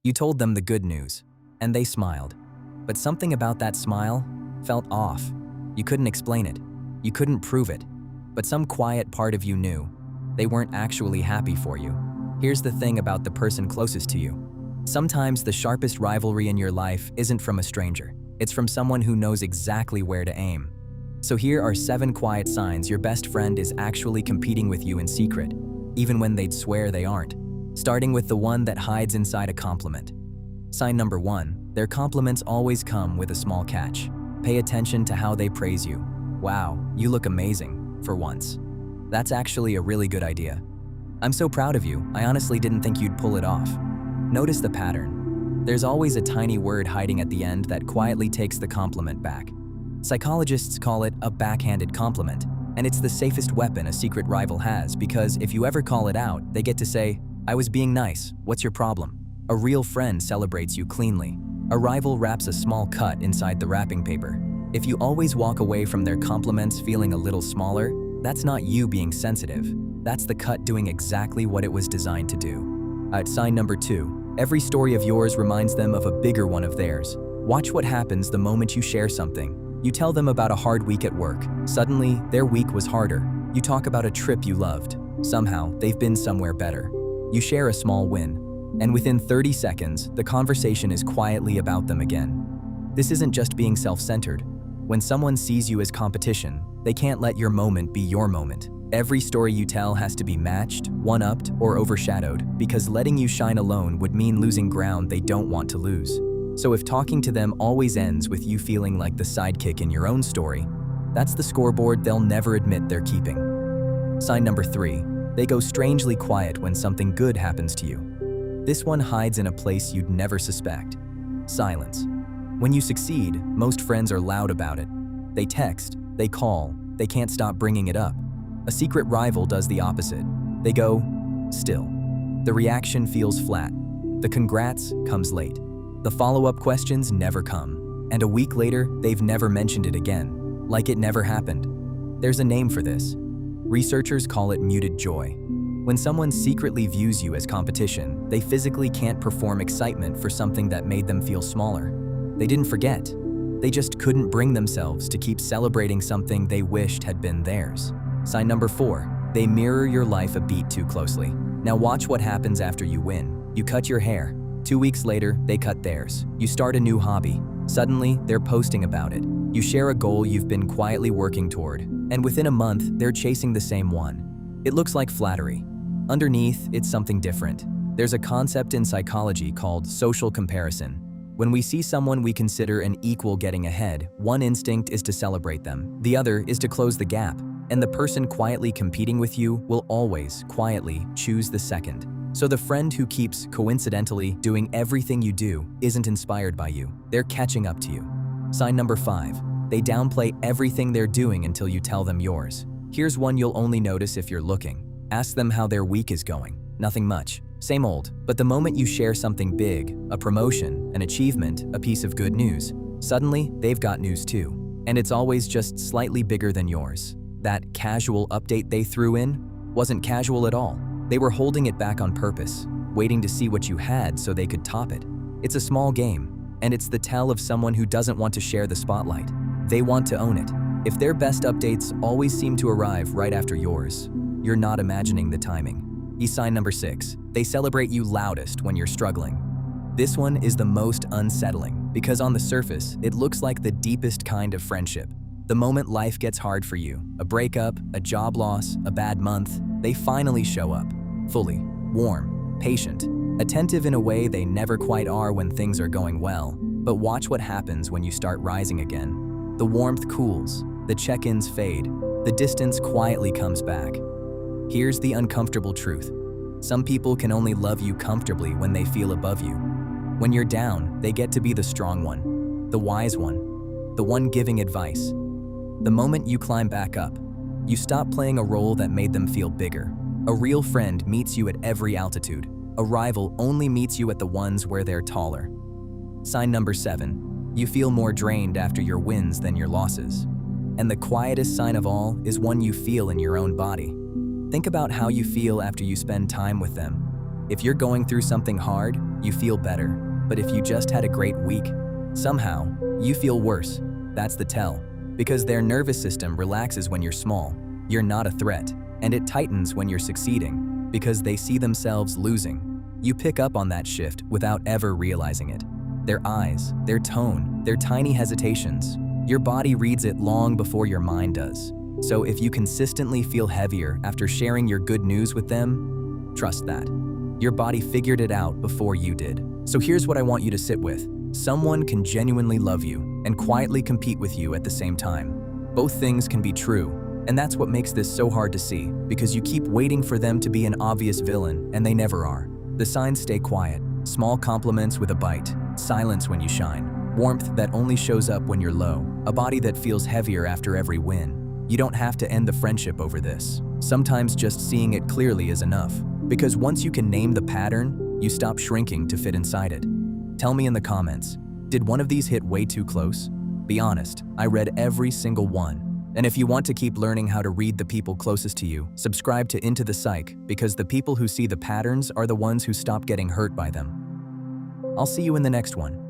You told them the good news, and they smiled. But something about that smile felt off. You couldn't explain it. You couldn't prove it. But some quiet part of you knew they weren't actually happy for you. Here's the thing about the person closest to you. Sometimes the sharpest rivalry in your life isn't from a stranger. It's from someone who knows exactly where to aim. So here are 7 quiet signs your best friend is actually competing with you in secret, even when they'd swear they aren't. Starting with the one that hides inside a compliment. Sign number 1, their compliments always come with a small catch. Pay attention to how they praise you. Wow, you look amazing, for once. That's actually a really good idea. I'm so proud of you, I honestly didn't think you'd pull it off. Notice the pattern. There's always a tiny word hiding at the end that quietly takes the compliment back. Psychologists call it a backhanded compliment, and it's the safest weapon a secret rival has because if you ever call it out, they get to say, "I was being nice, what's your problem?" A real friend celebrates you cleanly. A rival wraps a small cut inside the wrapping paper. If you always walk away from their compliments feeling a little smaller, that's not you being sensitive. That's the cut doing exactly what it was designed to do. Sign number 2, every story of yours reminds them of a bigger one of theirs. Watch what happens the moment you share something. You tell them about a hard week at work. Suddenly, their week was harder. You talk about a trip you loved. Somehow, they've been somewhere better. You share a small win. And within 30 seconds, the conversation is quietly about them again. This isn't just being self-centered. When someone sees you as competition, they can't let your moment be your moment. Every story you tell has to be matched, one-upped, or overshadowed, because letting you shine alone would mean losing ground they don't want to lose. So if talking to them always ends with you feeling like the sidekick in your own story, that's the scoreboard they'll never admit they're keeping. Sign number 3, they go strangely quiet when something good happens to you. This one hides in a place you'd never suspect. Silence. When you succeed, most friends are loud about it. They text, they call, they can't stop bringing it up. A secret rival does the opposite. They go still. The reaction feels flat. The congrats comes late. The follow-up questions never come. And a week later, they've never mentioned it again, like it never happened. There's a name for this. Researchers call it muted joy. When someone secretly views you as competition, they physically can't perform excitement for something that made them feel smaller. They didn't forget. They just couldn't bring themselves to keep celebrating something they wished had been theirs. Sign number 4, they mirror your life a beat too closely. Now watch what happens after you win. You cut your hair. 2 weeks later, they cut theirs. You start a new hobby. Suddenly, they're posting about it. You share a goal you've been quietly working toward, and within a month, they're chasing the same one. It looks like flattery. Underneath, it's something different. There's a concept in psychology called social comparison. When we see someone we consider an equal getting ahead, one instinct is to celebrate them. The other is to close the gap. And the person quietly competing with you will always, quietly, choose the second. So the friend who keeps, coincidentally, doing everything you do isn't inspired by you. They're catching up to you. Sign number 5, they downplay everything they're doing until you tell them yours. Here's one you'll only notice if you're looking. Ask them how their week is going. Nothing much. Same old. But the moment you share something big, a promotion, an achievement, a piece of good news, suddenly they've got news too. And it's always just slightly bigger than yours. That casual update they threw in wasn't casual at all. They were holding it back on purpose, waiting to see what you had so they could top it. It's a small game, and it's the tell of someone who doesn't want to share the spotlight. They want to own it. If their best updates always seem to arrive right after yours, you're not imagining the timing. Sign number 6, they celebrate you loudest when you're struggling. This one is the most unsettling because on the surface, it looks like the deepest kind of friendship. The moment life gets hard for you, a breakup, a job loss, a bad month, they finally show up. Fully, warm, patient, attentive in a way they never quite are when things are going well. But watch what happens when you start rising again. The warmth cools, the check-ins fade, the distance quietly comes back. Here's the uncomfortable truth. Some people can only love you comfortably when they feel above you. When you're down, they get to be the strong one, the wise one, the one giving advice. The moment you climb back up, you stop playing a role that made them feel bigger. A real friend meets you at every altitude. A rival only meets you at the ones where they're taller. Sign number 7, you feel more drained after your wins than your losses. And the quietest sign of all is one you feel in your own body. Think about how you feel after you spend time with them. If you're going through something hard, you feel better. But if you just had a great week, somehow, you feel worse. That's the tell. Because their nervous system relaxes when you're small, you're not a threat, and it tightens when you're succeeding, because they see themselves losing. You pick up on that shift without ever realizing it. Their eyes, their tone, their tiny hesitations. Your body reads it long before your mind does. So if you consistently feel heavier after sharing your good news with them, trust that. Your body figured it out before you did. So here's what I want you to sit with. Someone can genuinely love you and quietly compete with you at the same time. Both things can be true, and that's what makes this so hard to see, because you keep waiting for them to be an obvious villain, and they never are. The signs stay quiet. Small compliments with a bite, silence when you shine, warmth that only shows up when you're low, a body that feels heavier after every win. You don't have to end the friendship over this. Sometimes just seeing it clearly is enough. Because once you can name the pattern, you stop shrinking to fit inside it. Tell me in the comments, did one of these hit way too close? Be honest, I read every single one. And if you want to keep learning how to read the people closest to you, subscribe to Into the Psych, because the people who see the patterns are the ones who stop getting hurt by them. I'll see you in the next one.